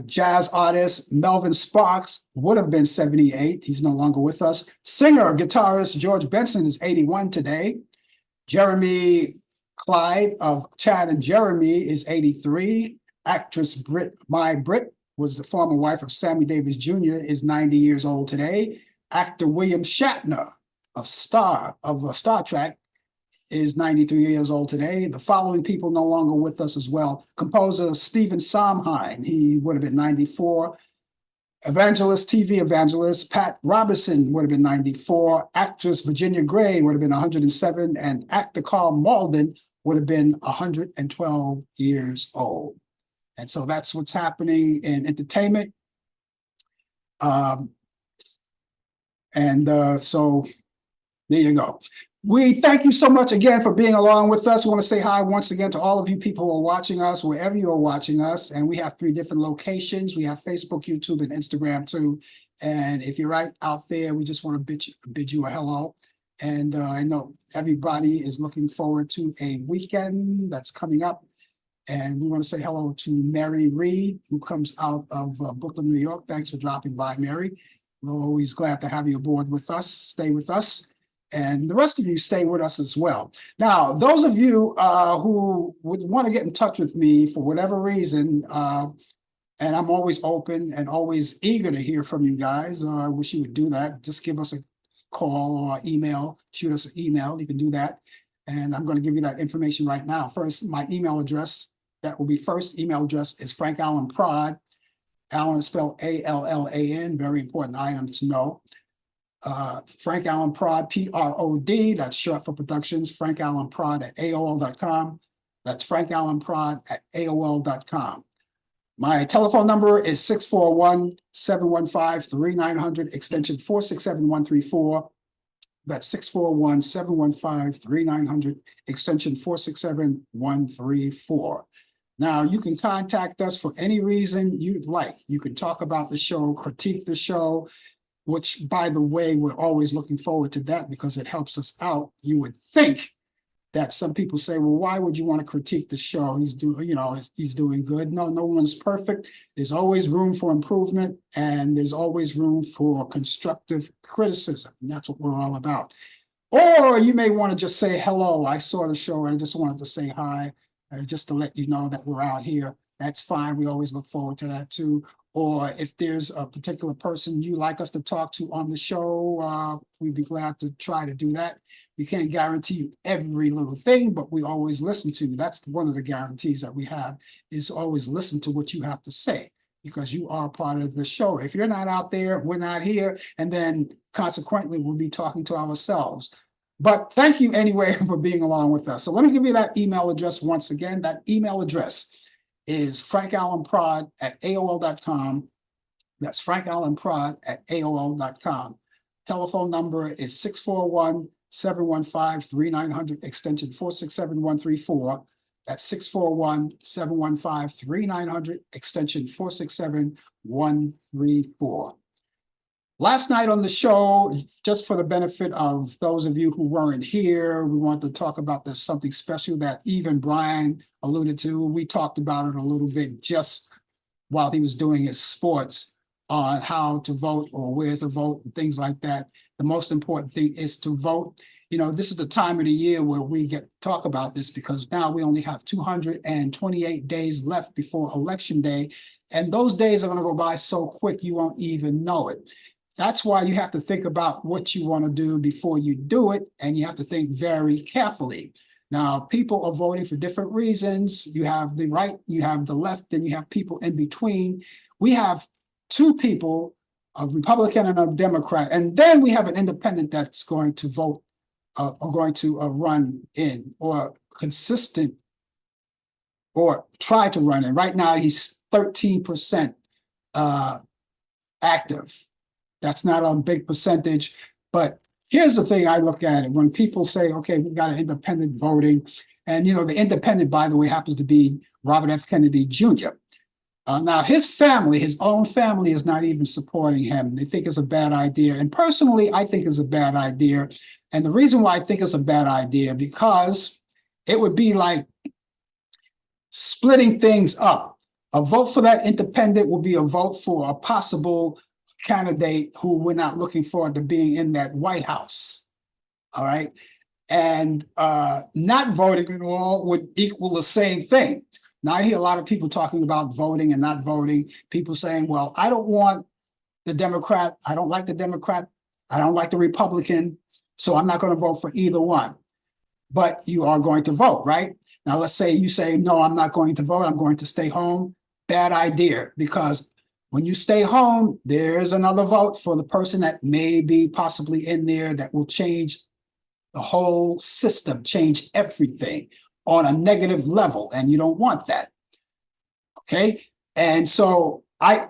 Jazz artist Melvin Sparks would have been 78. He's no longer with us. Singer, guitarist George Benson is 81 today. Jeremy Clyde of Chad and Jeremy is 83. Actress Britt was the former wife of Sammy Davis Jr., is 90 years old today. Actor William Shatner of Star Trek is 93 years old today. The following people no longer with us as well. Composer Stephen Sondheim, he would have been 94. TV evangelist Pat Robertson would have been 94. Actress Virginia Gray would have been 107. And actor Carl Malden would have been 112 years old. And so that's what's happening in entertainment. So there you go. We thank you so much again for being along with us. We want to say hi once again to all of you people who are watching us, wherever you are watching us. And we have 3 different locations. We have Facebook, YouTube, and Instagram too. And if you're right out there, we just want to bid you a hello. And I know everybody is looking forward to a weekend that's coming up. And we want to say hello to Mary Reed, who comes out of Brooklyn, New York. Thanks for dropping by, Mary. We're always glad to have you aboard with us. Stay with us. And the rest of you stay with us as well. Now, those of you who would want to get in touch with me for whatever reason, and I'm always open and always eager to hear from you guys. I wish you would do that. Just give us a call or email, shoot us an email. You can do that. And I'm going to give you that information right now. First, my email address, that will be first email address is Frank Allan Prod. Allan is spelled A-L-L-A-N, very important item to know. Frank Allan Prod, P-R-O-D, that's short for productions, Frank Allan Prod at AOL.com. That's Frank Allan Prod at AOL.com. My telephone number is 641-715-3900, extension 467134. That's 641-715-3900, extension 467134. Now, you can contact us for any reason you'd like. You can talk about the show, critique the show, which, by the way, we're always looking forward to that because it helps us out. You would think that some people say, well, why would you want to critique the show? He's doing good. No, no one's perfect. There's always room for improvement, and there's always room for constructive criticism. And that's what we're all about. Or you may want to just say, hello, I saw the show and I just wanted to say hi, just to let you know that we're out here. That's fine. We always look forward to that too. Or if there's a particular person you like us to talk to on the show, we'd be glad to try to do that. We can't guarantee you every little thing, but we always listen to you. That's one of the guarantees that we have, is always listen to what you have to say, because you are part of the show. If you're not out there, we're not here, and then consequently, we'll be talking to ourselves. But thank you anyway for being along with us. So let me give you that email address once again. That email address is frankallanprod at AOL.com. That's frankallanprod at AOL.com. Telephone number is 641-715-3900, extension 467134. That's 641-715-3900, extension 467134. Last night on the show, just for the benefit of those of you who weren't here, we want to talk about something special that even Brian alluded to. We talked about it a little bit just while he was doing his sports on how to vote or where to vote and things like that. The most important thing is to vote. You know, this is the time of the year where we get to talk about this, because now we only have 228 days left before Election Day. And those days are going to go by so quick you won't even know it. That's why you have to think about what you want to do before you do it, and you have to think very carefully. Now, people are voting for different reasons. You have the right, you have the left, then you have people in between. We have 2 people, a Republican and a Democrat, and then we have an independent that's going to vote or going to run in, or consistent, or try to run in. Right now, he's 13% active. That's not a big percentage, but here's the thing I look at it. When people say, okay, we've got an independent voting, and you know, the independent, by the way, happens to be Robert F. Kennedy Jr. Now, his family, his own family, is not even supporting him. They think it's a bad idea. And personally, I think it's a bad idea. And the reason why I think it's a bad idea, because it would be like splitting things up. A vote for that independent will be a vote for a possible candidate who we're not looking forward to being in that White House. All right. And not voting at all would equal the same thing. Now, I hear a lot of people talking about voting and not voting. People saying, well, I don't want the Democrat. I don't like the Democrat. I don't like the Republican. So I'm not going to vote for either one. But you are going to vote, right? Now, let's say you say, no, I'm not going to vote. I'm going to stay home. Bad idea, because when you stay home, there's another vote for the person that may be possibly in there that will change the whole system, change everything. on a negative level, and you don't want that. Okay? And so I'm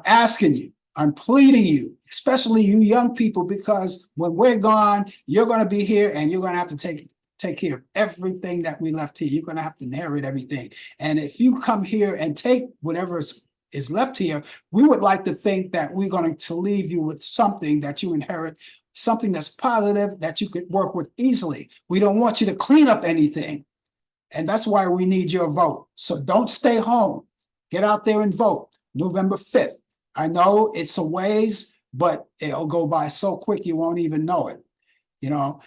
asking you, I'm pleading you, especially you young people, because when we're gone, you're going to be here and you're going to have to take care of everything that we left here. You're going to have to inherit everything. And if you come here and take whatever is left here, we would like to think that we're going to leave you with something that you inherit, something that's positive that you could work with easily. We don't want you to clean up anything. And that's why we need your vote. So don't stay home. Get out there and vote November 5th. I know it's a ways, but it'll go by so quick you won't even know it. You know,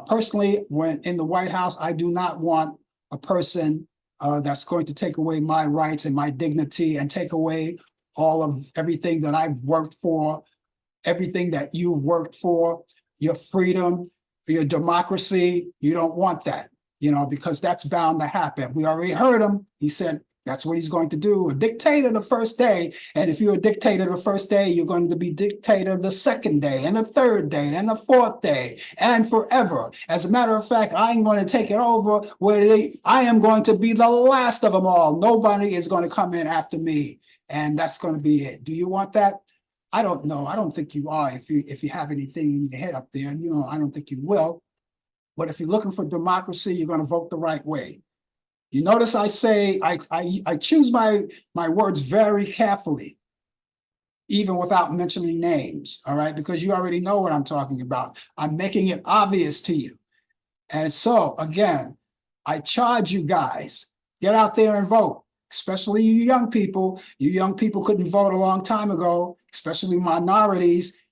personally, when in the White House, I do not want a person that's going to take away my rights and my dignity and take away all of everything that I've worked for, everything that you've worked for, your freedom, your democracy. You don't want that, you know, because that's bound to happen. We already heard him. He said that's what he's going to do. A dictator the first day. And if you're a dictator the first day, you're going to be dictator the second day and the third day and the fourth day and forever. As a matter of fact, I'm going to take it over where I am going to be the last of them all. Nobody is going to come in after me. And that's going to be it. Do you want that? I don't know. I don't think you are. If you have anything in your head up there, you know, I don't think you will. But if you're looking for democracy, you're going to vote the right way. You notice I say I choose my words very carefully, even without mentioning names, all right? Because you already know what I'm talking about. I'm making it obvious to you. And so, again, I charge you guys, get out there and vote, especially you young people. You young people couldn't vote a long time ago, especially minorities.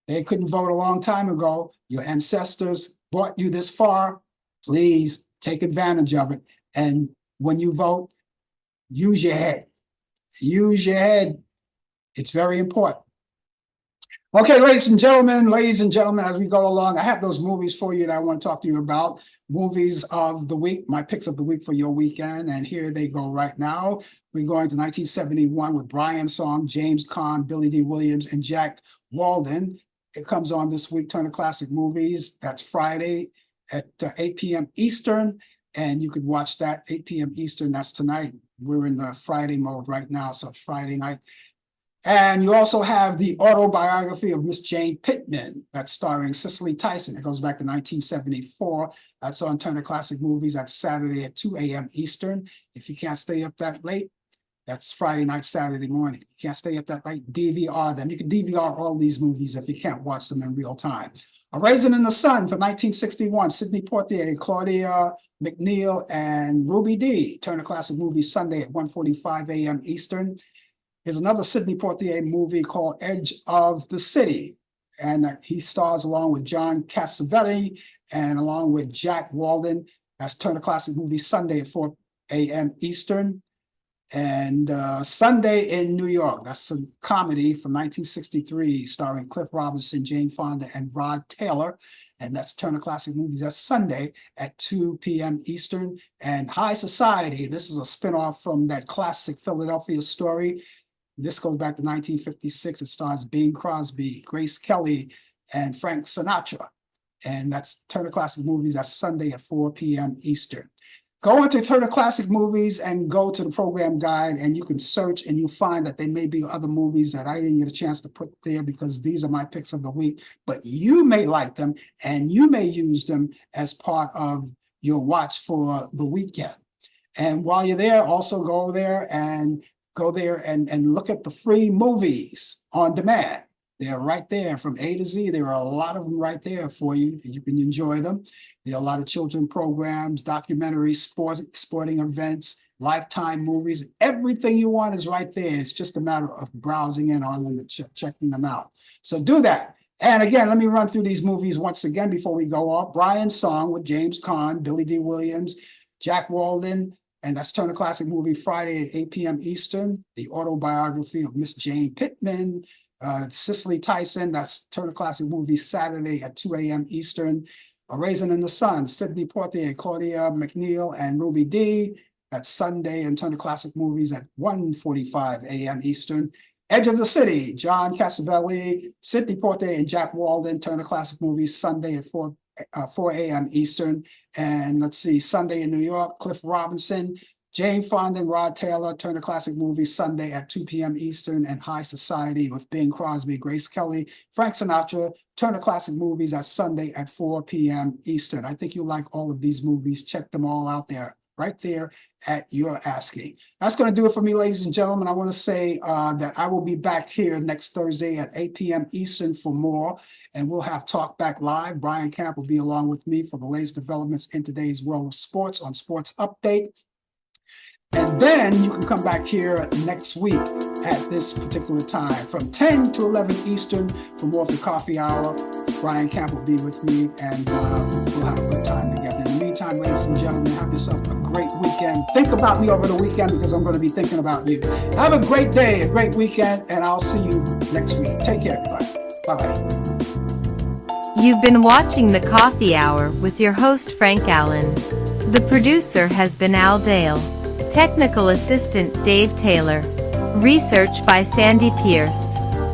They couldn't vote a long time ago. Your ancestors brought you this far. Please take advantage of it. And when you vote, use your head. Use your head. It's very important. Okay, ladies and gentlemen, as we go along, I have those movies for you that I want to talk to you about. Movies of the week, my picks of the week for your weekend. And here they go right now. We're going to 1971 with Brian Song, James Caan, Billy D. Williams, and Jack Walden. It comes on this week, Turner Classic Movies. That's Friday at 8 p.m. Eastern. And you could watch that 8 p.m. Eastern. That's tonight. We're in the Friday mode right now, so Friday night. And you also have the autobiography of Miss Jane Pittman. That's starring Cicely Tyson. It goes back to 1974. That's on Turner Classic Movies. That's Saturday at 2 a.m. Eastern. If you can't stay up that late, that's Friday night, Saturday morning. You can't stay up that late, DVR them. You can DVR all these movies if you can't watch them in real time. A Raisin in the Sun from 1961, Sidney Poitier, Claudia McNeil, and Ruby Dee. Turner Classic Movies Sunday at 1:45 a.m. Eastern. Here's another Sidney Poitier movie called Edge of the City. And he stars along with John Cassavetes and along with Jack Walden. That's Turner Classic Movies Sunday at 4 a.m. Eastern. And Sunday in New York, that's a comedy from 1963 starring Cliff Robinson, Jane Fonda, and Rod Taylor. And that's Turner Classic Movies. That's Sunday at 2 p.m. Eastern. And High Society, this is a spinoff from that classic Philadelphia story. This goes back to 1956. It stars Bing Crosby, Grace Kelly, and Frank Sinatra. And that's Turner Classic Movies. That's Sunday at 4 p.m. Eastern. Go into Turner Classic Movies and go to the program guide, and you can search and you find that there may be other movies that I didn't get a chance to put there because these are my picks of the week, but you may like them and you may use them as part of your watch for the weekend. And while you're there, also go there and look at the free movies on demand. They're right there from A to Z. There are a lot of them right there for you. You can enjoy them. There are a lot of children programs, documentaries, sporting events, Lifetime movies. Everything you want is right there. It's just a matter of browsing in on them and checking them out. So do that. And again, let me run through these movies once again before we go off. Brian Song with James Caan, Billy D. Williams, Jack Walden, and that's Turner Classic Movie Friday at 8 p.m. Eastern. The autobiography of Miss Jane Pittman, Cicely Tyson, that's Turner Classic Movie Saturday at 2 a.m. Eastern. A Raisin in the Sun, Sidney Poitier, Claudia McNeil, and Ruby Dee. That's Sunday in Turner Classic Movies at 1:45 a.m. Eastern. Edge of the City, John Cassavetes, Sidney Poitier, and Jack Walden, Turner Classic Movies Sunday at 4 4 a.m. Eastern. And let's see, Sunday in New York, Cliff Robinson, Jane Fonda and Rod Taylor, Turner Classic Movies, Sunday at 2 p.m. Eastern, and High Society with Bing Crosby, Grace Kelly, Frank Sinatra, Turner Classic Movies at Sunday at 4 p.m. Eastern. I think you'll like all of these movies. Check them all out there, right there at your asking. That's going to do it for me, ladies and gentlemen. I want to say that I will be back here next Thursday at 8 p.m. Eastern for more, and we'll have Talk Back Live. Brian Camp will be along with me for the latest developments in today's world of sports on Sports Update. And then you can come back here next week at this particular time from 10 to 11 Eastern for more of the coffee hour. Brian Camp will be with me, and we'll have a good time together. In the meantime, ladies and gentlemen, have yourself a great weekend. Think about me over the weekend because I'm going to be thinking about you. Have a great day, a great weekend, and I'll see you next week. Take care, everybody. Bye-bye. You've been watching the Coffee Hour with your host Frank Allan. The producer has been Al Dale. Technical assistant Dave Taylor. Research by Sandy Pierce.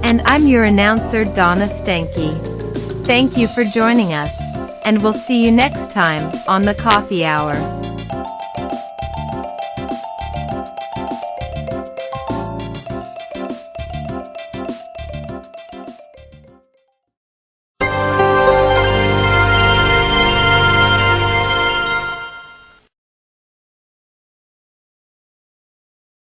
And I'm your announcer Donna Stanky. Thank you for joining us, and we'll see you next time on the Coffee Hour.